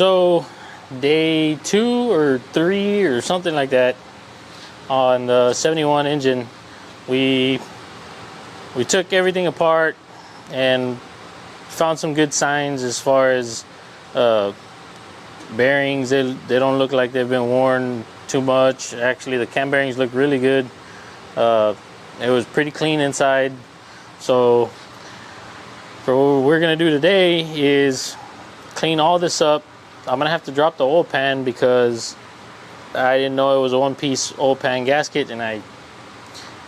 So day 2 or 3 or something like that on the 71 engine, we took everything apart and found some good signs as far as bearings. They don't look like they've been worn too much. Actually, the cam bearings look really good. It was pretty clean inside. So for what we're gonna do today is clean all this up. I'm gonna have to drop the oil pan because I didn't know it was a one-piece oil pan gasket, and I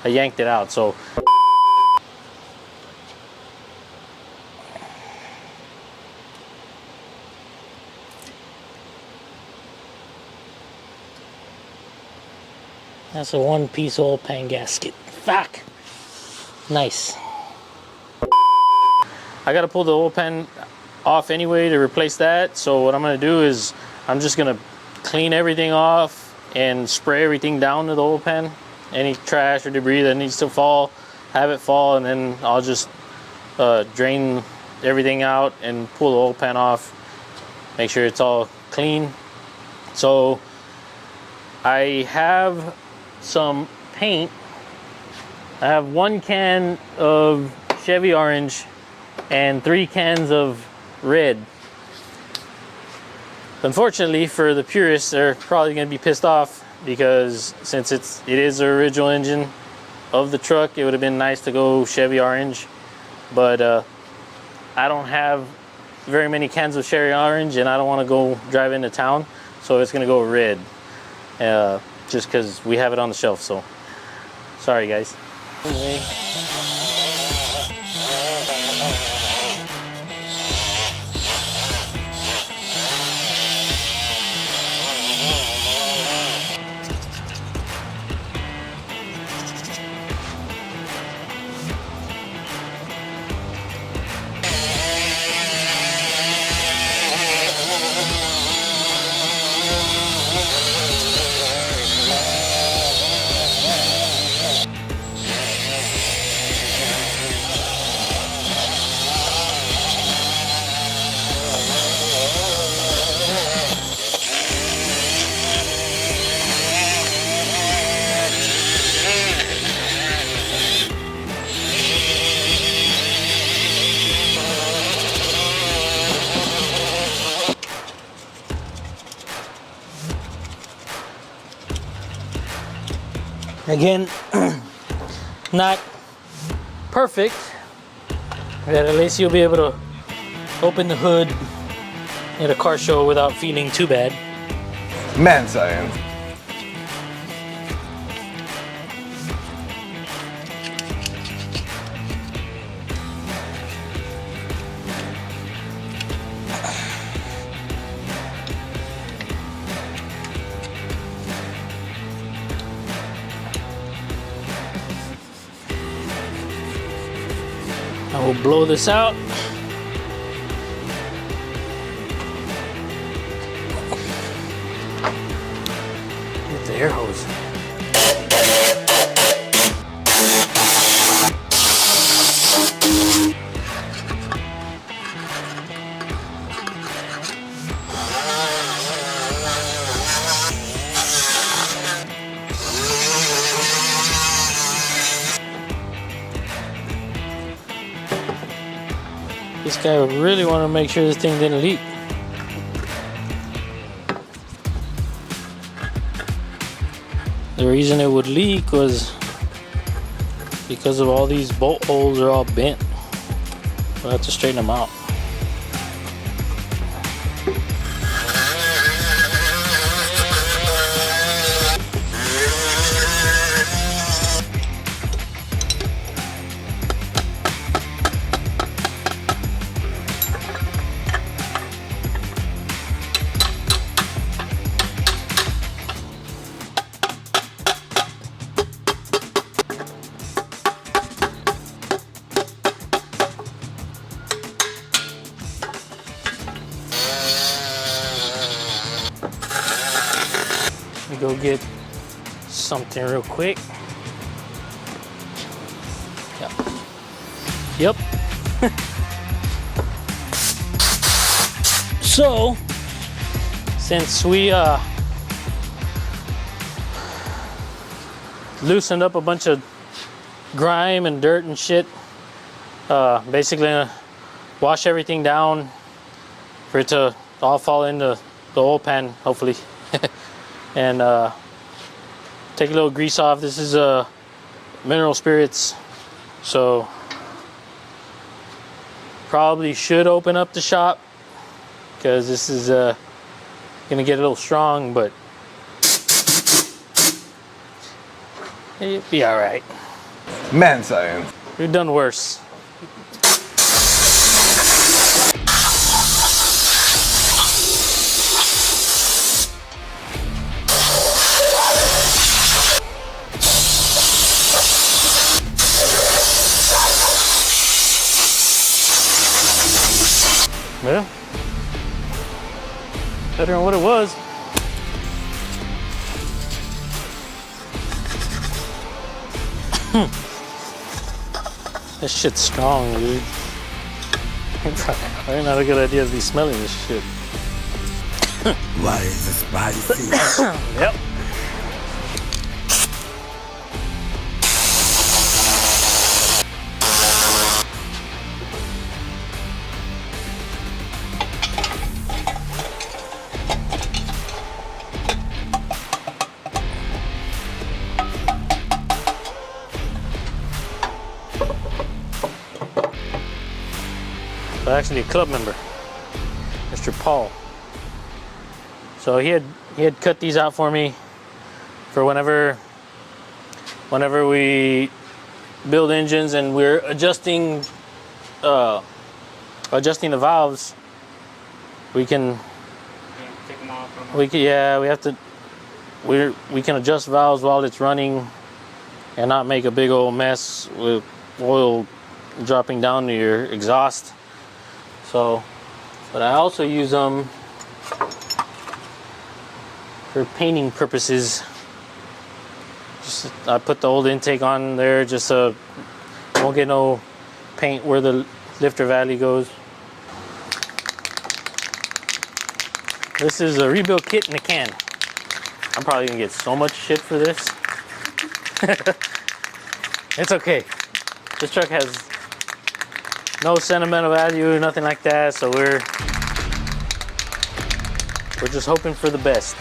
yanked it out. So that's a one-piece oil pan gasket. Fuck. Nice. I gotta pull the oil pan off anyway to replace that. So what I'm gonna do is I'm just gonna clean everything off and spray everything down to the oil pan. Any trash or debris that needs to fall, have it fall, and then I'll just drain everything out and pull the oil pan off. Make sure it's all clean. So I have some paint. I have 1 can of Chevy orange and 3 cans of red. Unfortunately for the purists, they're probably going to be pissed off because since it is the original engine of the truck, it would have been nice to go Chevy orange, but I don't have very many cans of Chevy orange and I don't want to go drive into town, so it's going to go red, just because we have it on the shelf. So sorry guys. Anyway. Again, not perfect, but at least you'll be able to open the hood at a car show without feeling too bad. Man science. I will blow this out. With the air hose. This guy really wanted to make sure this thing didn't leak. The reason it would leak was because of all these bolt holes are all bent. We'll have to straighten them out. Go get something real quick. Yep. So since we loosened up a bunch of grime and dirt and shit, basically gonna wash everything down for it to all fall into the oil pan, hopefully. And take a little grease off. This is mineral spirits, so probably should open up the shop because this is gonna get a little strong, but it'll be all right. Man science. We've done worse. Yeah, better than what it was. This shit's strong, dude. Probably not a good idea to be smelling this shit. Why is it spicy? Yep. Actually a club member, Mr. Paul. So he had cut these out for me for whenever we build engines and we're adjusting the valves. We can take them off. we can adjust valves while it's running and not make a big old mess with oil dropping down to your exhaust. So, but I also use them for painting purposes. I put the old intake on there just so I won't get no paint where the lifter valley goes. This is a rebuild kit in a can. I'm probably gonna get so much shit for this. It's okay. This truck has no sentimental value, nothing like that, so we're just hoping for the best.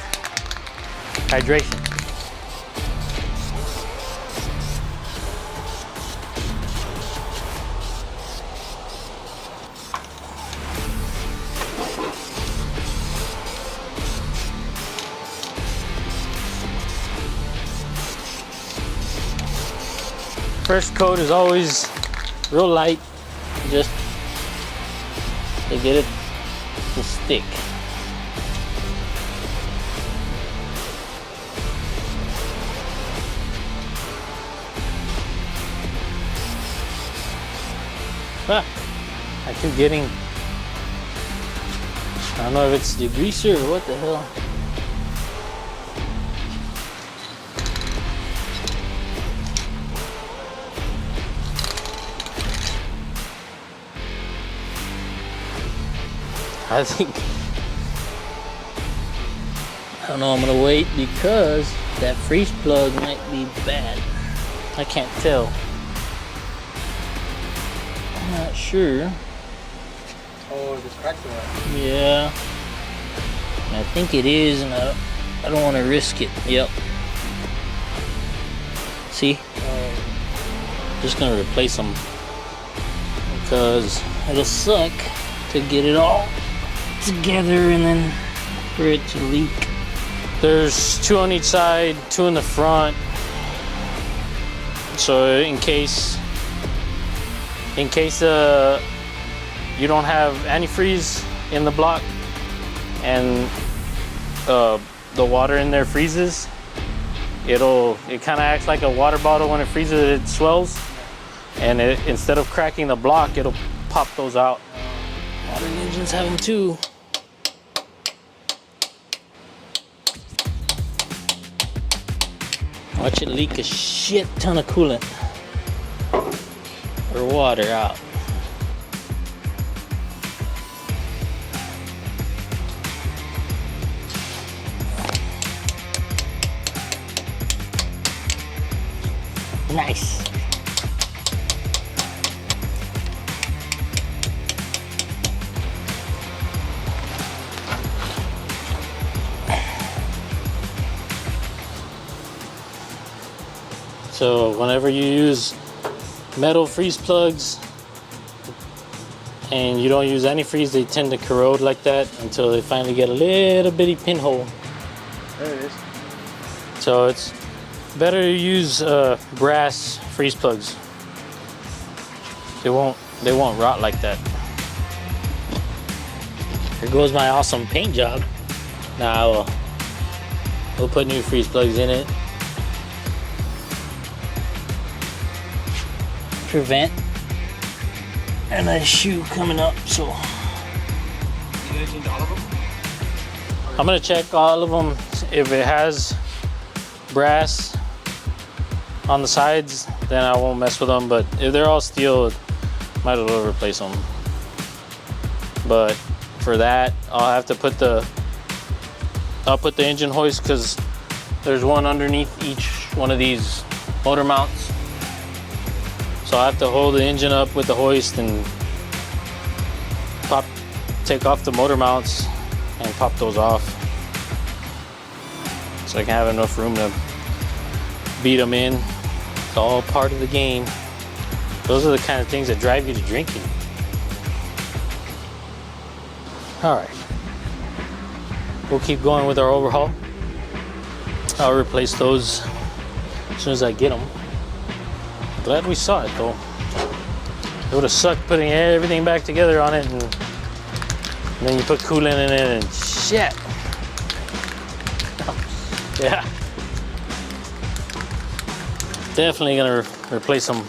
Hydration. First coat is always real light, just to get it to stick. I keep getting, I don't know if it's the greaser or what the hell. I don't know, I'm gonna wait because that freeze plug might be bad. I can't tell. I'm not sure. Oh, just cracked it. Yeah. I think it is, and I don't want to risk it. Yep. See? Just gonna replace them because it'll suck to get it all together and then for it to leak. There's 2 on each side, 2 in the front. So in case you don't have antifreeze in the block and the water in there freezes, it kind of acts like a water bottle. When it freezes, it swells, and instead of cracking the block, it'll pop those out. Modern engines have them too. Watch it leak a shit ton of coolant or water out. Nice. So whenever you use metal freeze plugs and you don't use antifreeze, they tend to corrode like that until they finally get a little bitty pinhole. There it is. So it's better to use brass freeze plugs. They won't rot like that. Here goes my awesome paint job. Now we'll put new freeze plugs in it. Prevent a nice shoe coming up. So You gonna change all of them? I'm gonna check all of them. If it has brass on the sides, then I won't mess with them. But if they're all steel, might as well replace them. But for that, I'll have to put the engine hoist, because there's one underneath each one of these motor mounts. So I have to hold the engine up with the hoist and take off the motor mounts and pop those off, so I can have enough room to beat them in. It's all part of the game. Those are the kind of things that drive you to drinking. All right, we'll keep going with our overhaul. I'll replace those as soon as I get them. Glad we saw it though. It would have sucked putting everything back together on it, and then you put coolant in it and shit. Yeah. Definitely gonna replace them.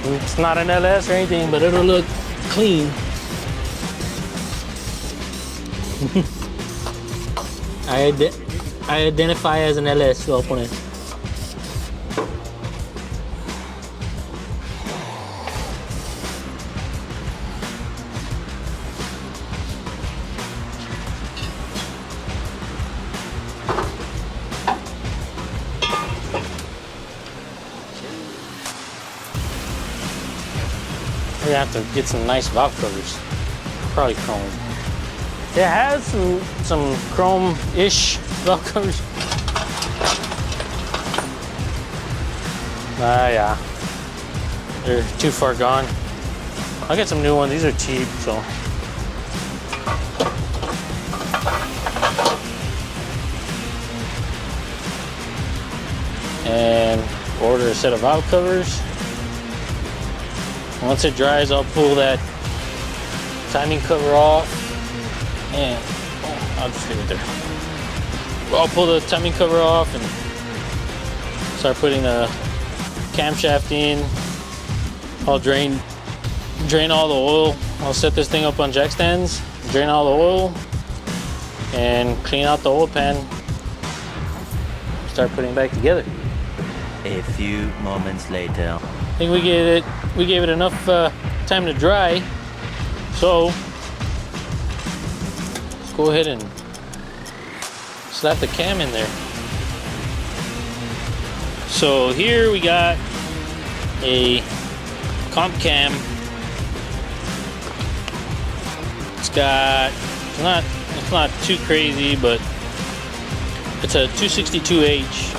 It's not an LS or anything, but it'll look clean. I identify as an LS, so I'll put it. We're gonna have to get some nice valve covers. Probably chrome. It has some chrome-ish valve covers. Yeah. They're too far gone. I'll get some new ones. These are cheap, so. And order a set of valve covers. Once it dries, I'll pull that timing cover off, and I'll just leave it there. I'll pull the timing cover off and start putting the camshaft in. I'll drain all the oil. I'll set this thing up on jack stands, drain all the oil, and clean out the oil pan. Start putting it back together. A few moments later. I think we gave it enough time to dry, so let's go ahead and slap the cam in there. So here we got a comp cam. It's not too crazy, but it's a 262H.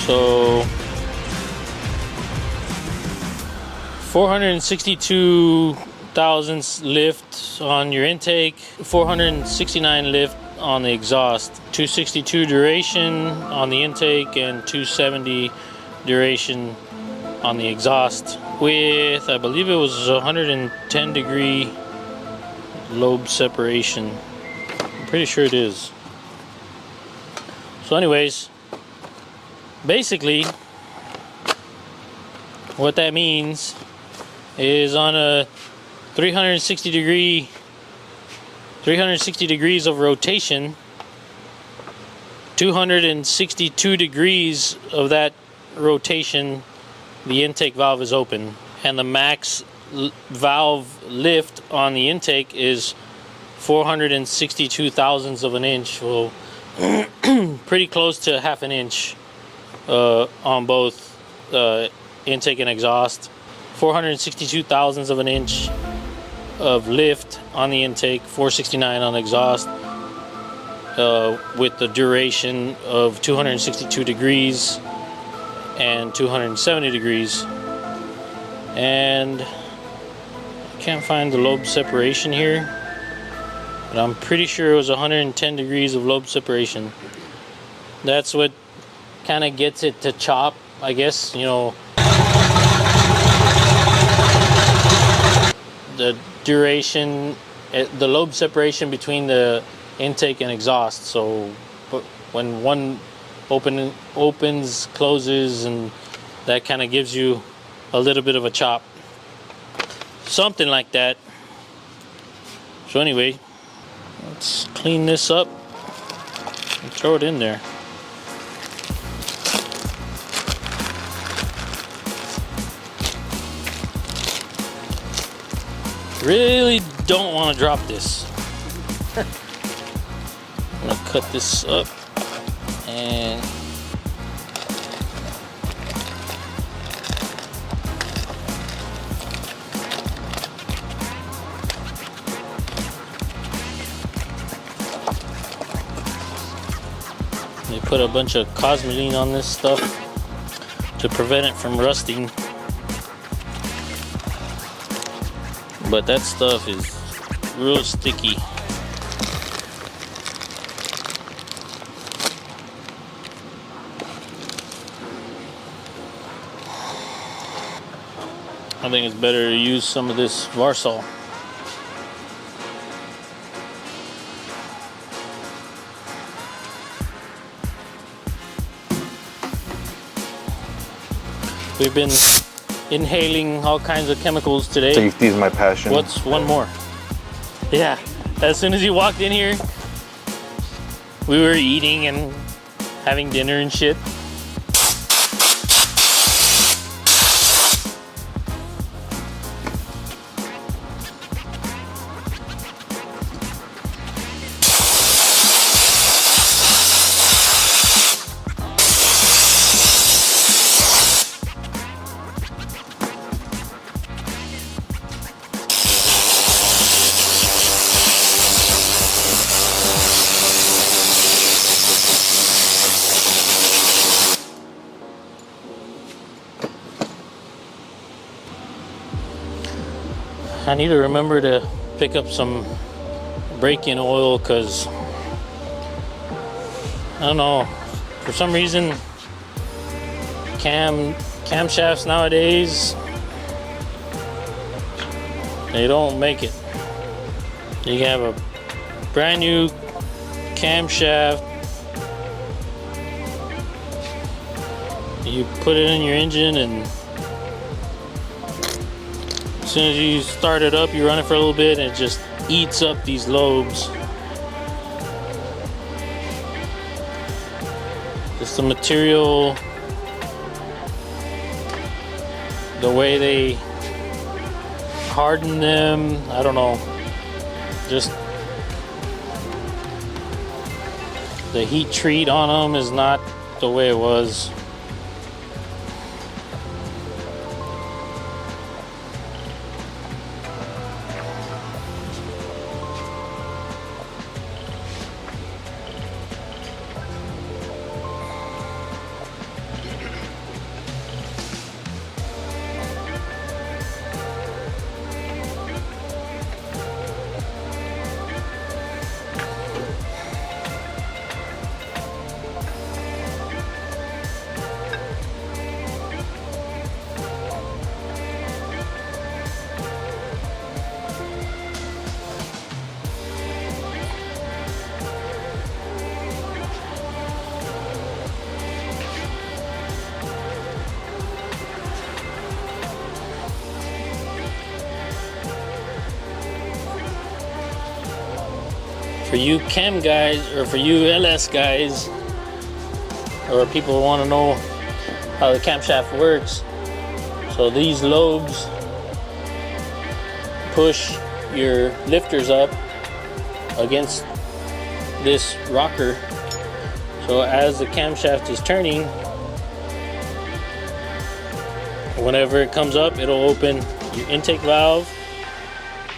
So 462 thousandths lift on your intake, 469 lift on the exhaust, 262 duration on the intake, and 270 duration on the exhaust, with, I believe it was 110 degree lobe separation. I'm pretty sure it is. So anyways, basically what that means is on a 360 degrees of rotation, 262 degrees of that rotation, the intake valve is open, and the max valve lift on the intake is 462 thousandths of an inch. Well, pretty close to half an inch on both intake and exhaust. 462 thousandths of an inch of lift on the intake, 469 on the exhaust, with the duration of 262 degrees and 270 degrees. And I can't find the lobe separation here, but I'm pretty sure it was 110 degrees of lobe separation. That's what kind of gets it to chop, I guess, you know. The duration, the lobe separation between the intake and exhaust. So when one opens, closes, and that kind of gives you a little bit of a chop, something like that. So anyway, let's clean this up and throw it in there. Really don't want to drop this. I'm gonna cut this up and they put a bunch of Cosmoline on this stuff to prevent it from rusting. But that stuff is real sticky. I think it's better to use some of this Varsol. We've been inhaling all kinds of chemicals today. Safety is my passion. What's one more? Yeah, as soon as you walked in here, we were eating and having dinner and shit. I need to remember to pick up some break-in oil, because I don't know, for some reason camshafts nowadays, they don't make it. You can have a brand new camshaft, you put it in your engine, and as soon as you start it up, you run it for a little bit, and it just eats up these lobes. Just the material, the way they harden them, I don't know. Just the heat treat on them is not the way it was. For you chem guys, or for you LS guys, or people want to know how the camshaft works. So these lobes push your lifters up against this rocker. So as the camshaft is turning, whenever it comes up, it'll open your intake valve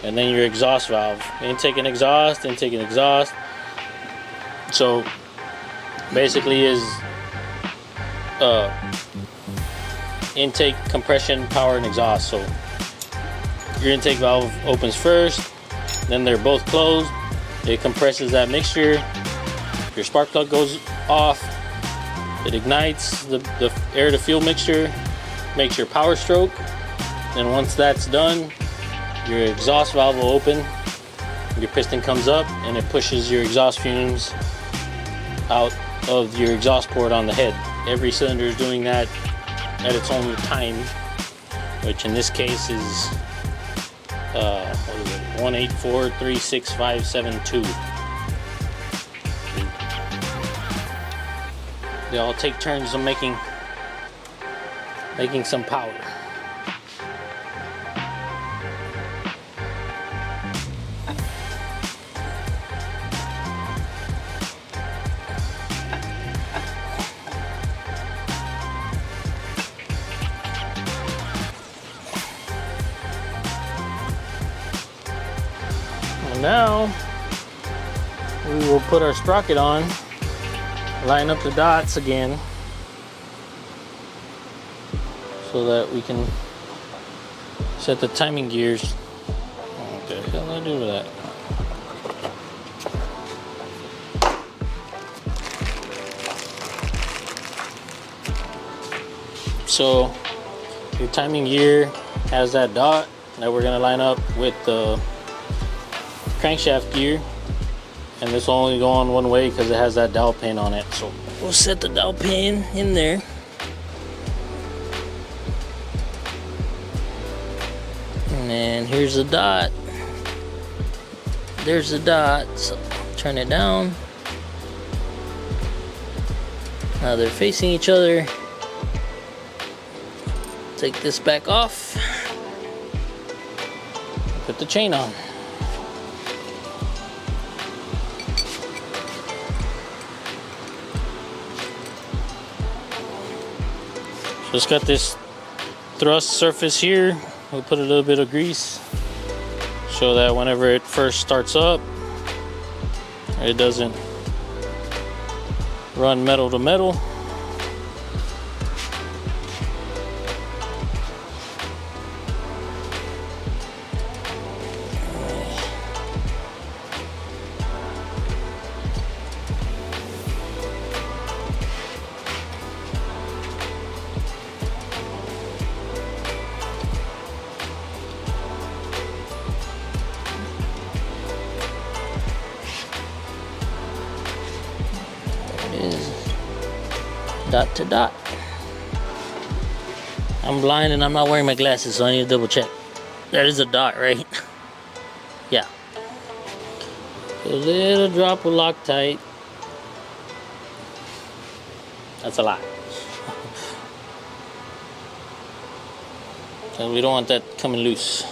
and then your exhaust valve. Intake and exhaust, intake and exhaust. So basically is intake, compression, power, and exhaust. So your intake valve opens first, then they're both closed. It compresses that mixture. Your spark plug goes off. It ignites the air to fuel mixture, makes your power stroke. Then once that's done, your exhaust valve will open. Your piston comes up and it pushes your exhaust fumes out of your exhaust port on the head. Every cylinder is doing that at its own time, which in this case is 184366572. They all take turns of making some power. Now we will put our sprocket on, line up the dots again so that we can set the timing gears. What the hell did I do with that? So your timing gear has that dot that we're gonna line up with the crankshaft gear, and this will only go on one way because it has that dowel pin on it. So we'll set the dowel pin in there. And then here's the dot. There's the dot. So turn it down. Now they're facing each other. Take this back off. Put the chain on. So it's got this thrust surface here. We'll put a little bit of grease so that whenever it first starts up, it doesn't run metal to metal. Dot to dot. I'm blind and I'm not wearing my glasses, so I need to double check. There is a dot, right? Yeah. A little drop of Loctite. That's a lot. So we don't want that coming loose.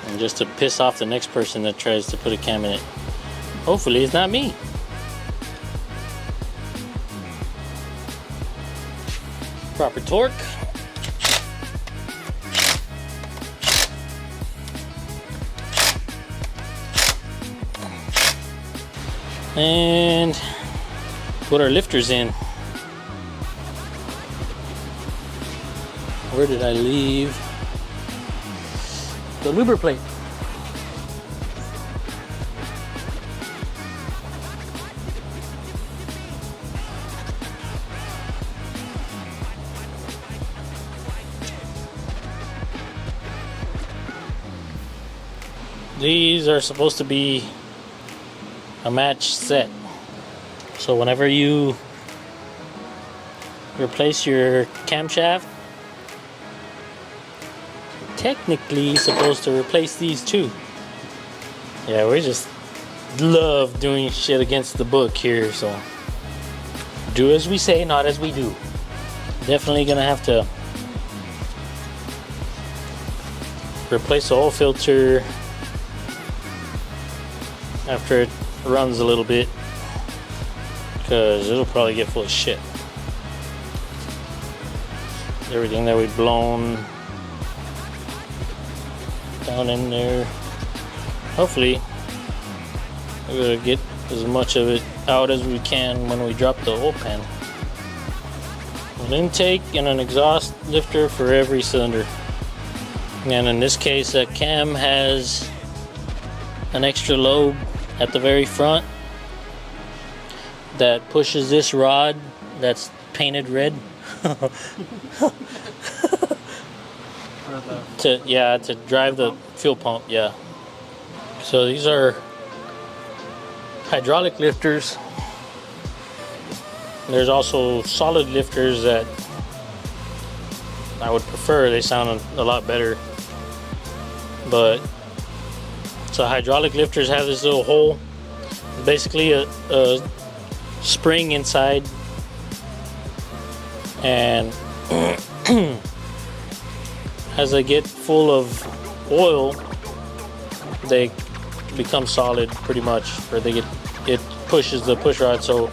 And just to piss off the next person that tries to put a cam in it. Hopefully it's not me. Proper torque. And put our lifters in. Where did I leave the luber plate? These are supposed to be a match set. So whenever you replace your camshaft, technically supposed to replace these too. Yeah, we just love doing shit against the book here, so do as we say, not as we do. Definitely gonna have to replace the oil filter after it runs a little bit, because it'll probably get full of shit. Everything that we've blown down in there. Hopefully we're gonna get as much of it out as we can when we drop the oil pan. An intake and an exhaust lifter for every cylinder. And in this case, that cam has an extra lobe at the very front that pushes this rod that's painted red to drive the fuel pump. Yeah. So these are hydraulic lifters. There's also solid lifters that I would prefer. They sound a lot better. But so hydraulic lifters have this little hole, basically a spring inside, and as they get full of oil, they become solid pretty much, or it pushes the push rod. So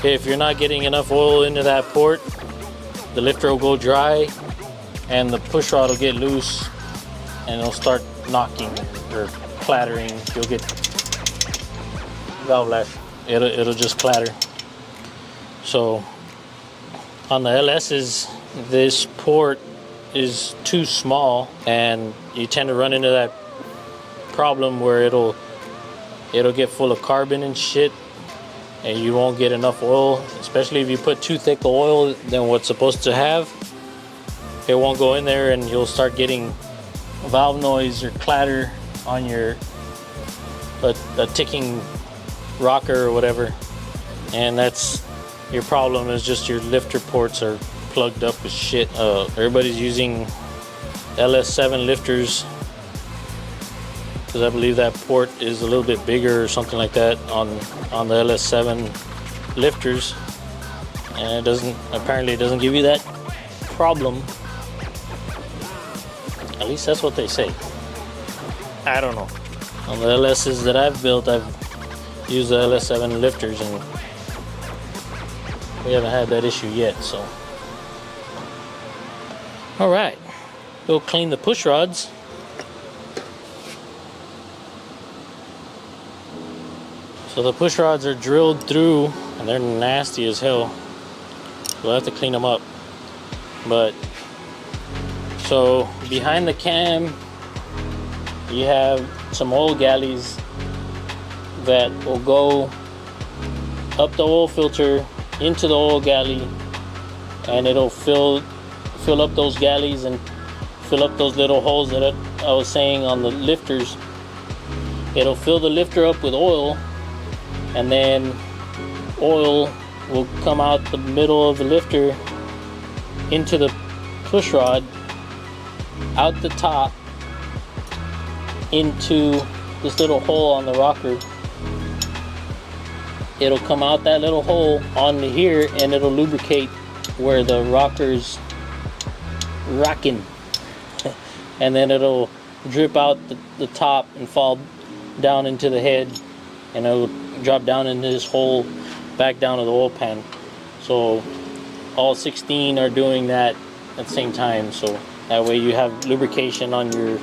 if you're not getting enough oil into that port, the lifter will go dry and the push rod will get loose and it'll start knocking or clattering. You'll get valve lash. It'll just clatter. So on the LS's, this port is too small, and you tend to run into that problem where it'll get full of carbon and shit, and you won't get enough oil. Especially if you put too thick of oil than what's supposed to have, it won't go in there, and you'll start getting valve noise or clatter on your a ticking rocker or whatever. And that's your problem, is just your lifter ports are plugged up with shit. Everybody's using LS7 lifters because I believe that port is a little bit bigger or something like that on the LS7 lifters, and apparently it doesn't give you that problem. At least that's what they say. I don't know. On the LS's that I've built, I've used the LS7 lifters and we haven't had that issue yet, so. Alright, go clean the push rods. So the push rods are drilled through and they're nasty as hell. We'll have to clean them up. But, so behind the cam, you have some oil galleys that will go up the oil filter into the oil galley, and it'll fill up those galleys and fill up those little holes that I was saying on the lifters. It'll fill the lifter up with oil, and then oil will come out the middle of the lifter into the push rod, out the top into this little hole on the rocker. It'll come out that little hole onto here, and it'll lubricate where the rocker's rocking. And then it'll drip out the top and fall down into the head, and it'll drop down into this hole back down to the oil pan. So all 16 are doing that at the same time, so that way you have lubrication on your,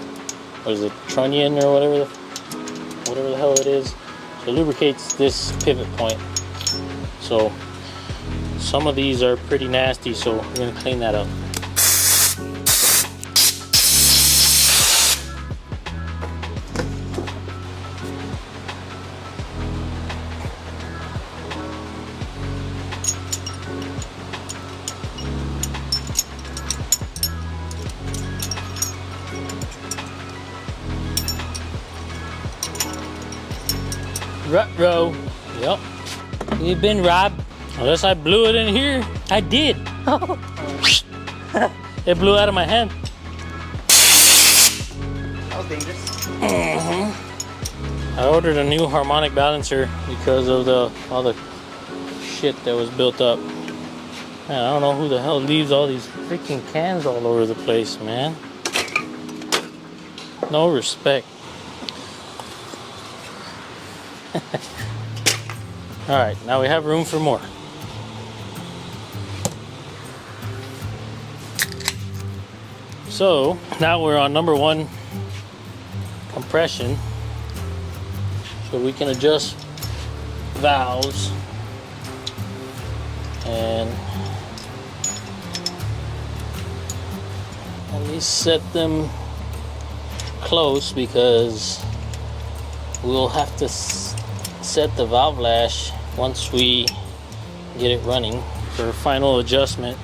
what is it, trunnion or whatever the hell it is. So it lubricates this pivot point. So some of these are pretty nasty, so we're going to clean that up. Ruh-roh. Yep. You've been robbed. Unless I blew it in here. I did. It blew out of my hand. That was dangerous. I ordered a new harmonic balancer because of all the shit that was built up. Man, I don't know who the hell leaves all these freaking cans all over the place, man. No respect. Alright, now we have room for more. So, now we're on number 1 compression. So we can adjust valves and at least set them close, because we'll have to set the valve lash once we get it running. For final adjustment,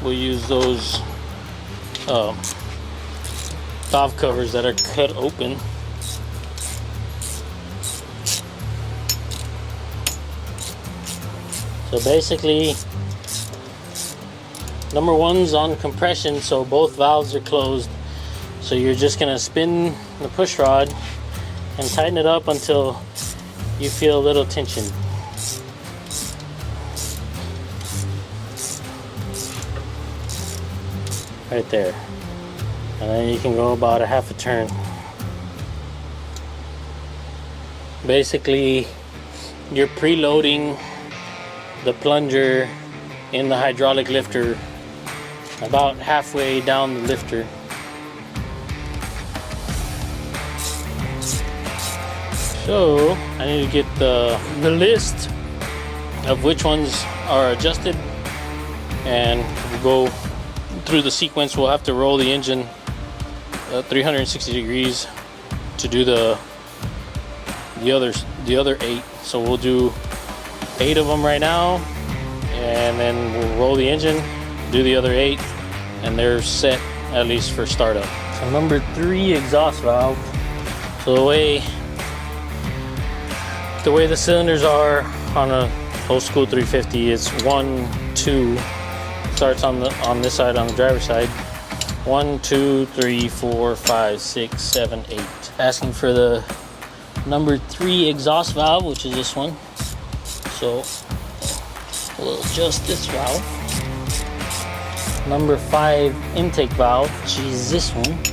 we'll use those valve covers that are cut open. So basically, number 1's on compression, so both valves are closed. So you're just gonna spin the push rod and tighten it up until you feel a little tension. Right there. And then you can go about a half a turn. Basically, you're preloading the plunger in the hydraulic lifter about halfway down the lifter. So I need to get the list of which ones are adjusted, and we'll go through the sequence. We'll have to roll the engine 360 degrees to do the other 8. So we'll do 8 of them right now, and then we'll roll the engine, do the other 8, and they're set at least for startup. So number 3 exhaust valve. So the way the cylinders are on a old school 350, it's 1, 2. Starts on this side, on the driver's side. 1, 2, 3, 4, 5, 6, 7, 8. Asking for the number 3 exhaust valve, which is this one. So we'll adjust this valve. Number 5 intake valve, which is this one.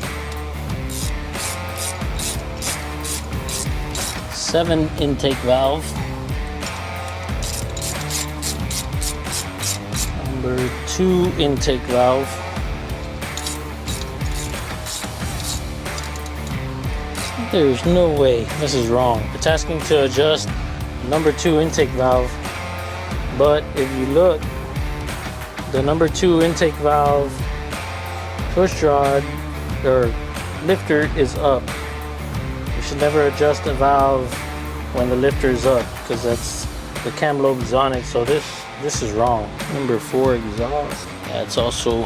7 intake valve. Number 2 intake valve. There's no way, this is wrong. It's asking to adjust number 2 intake valve, but if you look, the number 2 intake valve push rod or lifter is up. You should never adjust a valve when the lifter is up, because that's the cam lobe is on it. So this is wrong. Number 4 exhaust. That's also,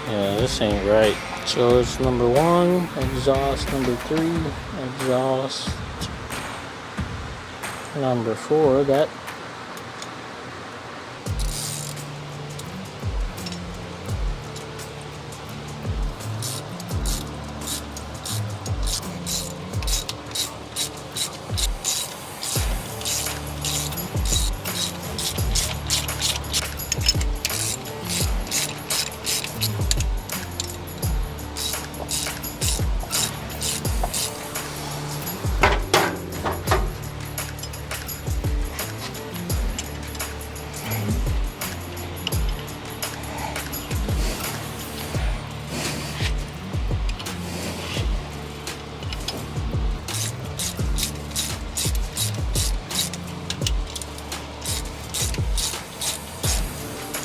yeah, this ain't right. So it's number 1 exhaust, number 3 exhaust, number 4. That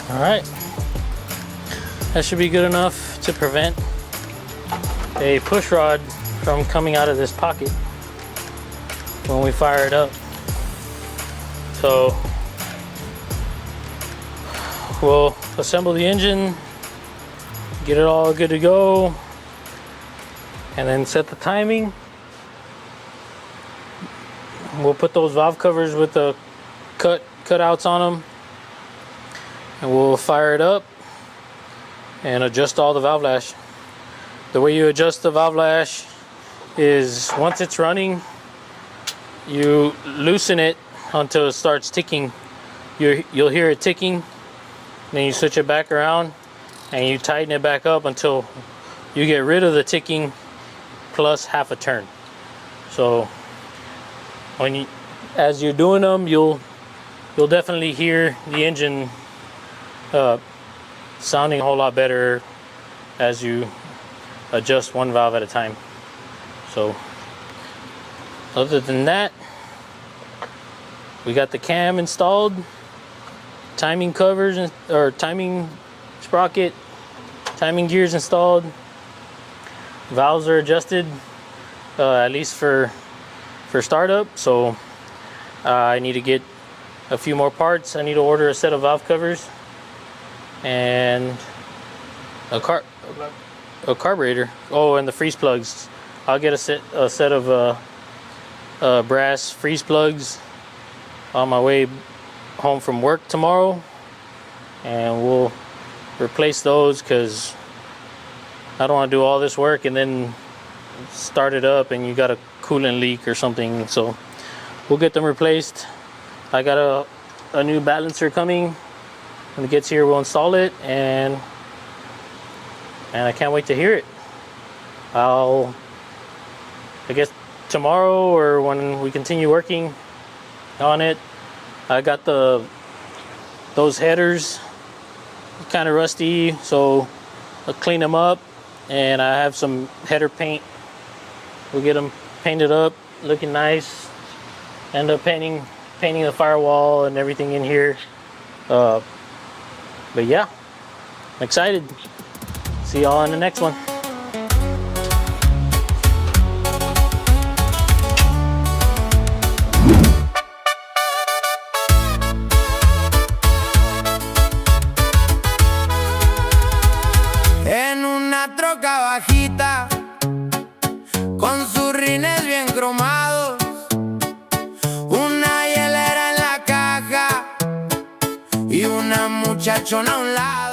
Alright, that should be good enough to prevent a push rod from coming out of this pocket when we fire it up. So we'll assemble the engine, get it all good to go, and then set the timing. We'll put those valve covers with the cutouts on them, and we'll fire it up and adjust all the valve lash. The way you adjust the valve lash is once it's running, you loosen it until it starts ticking. You'll hear it ticking, then you switch it back around and you tighten it back up until you get rid of the ticking plus half a turn. So as you're doing them, you'll definitely hear the engine sounding a whole lot better as you adjust one valve at a time. So other than that, we got the cam installed, timing covers or timing sprocket, timing gears installed, valves are adjusted, at least for startup. So I need to get a few more parts. I need to order a set of valve covers and a carburetor. Oh, and the freeze plugs. I'll get a set of brass freeze plugs on my way home from work tomorrow, and we'll replace those because I don't want to do all this work and then start it up and you got a coolant leak or something. So we'll get them replaced. I got a new balancer coming. When it gets here, we'll install it, and I can't wait to hear it. I guess tomorrow or when we continue working on it, I got those headers kind of rusty, so I'll clean them up, and I have some header paint. We'll get them painted up, looking nice. End up painting the firewall and everything in here. But yeah, I'm excited. See y'all in the next one. En una troca bajita, con sus rines bien cromados, una hielera en la caja y una muchachona a un lado.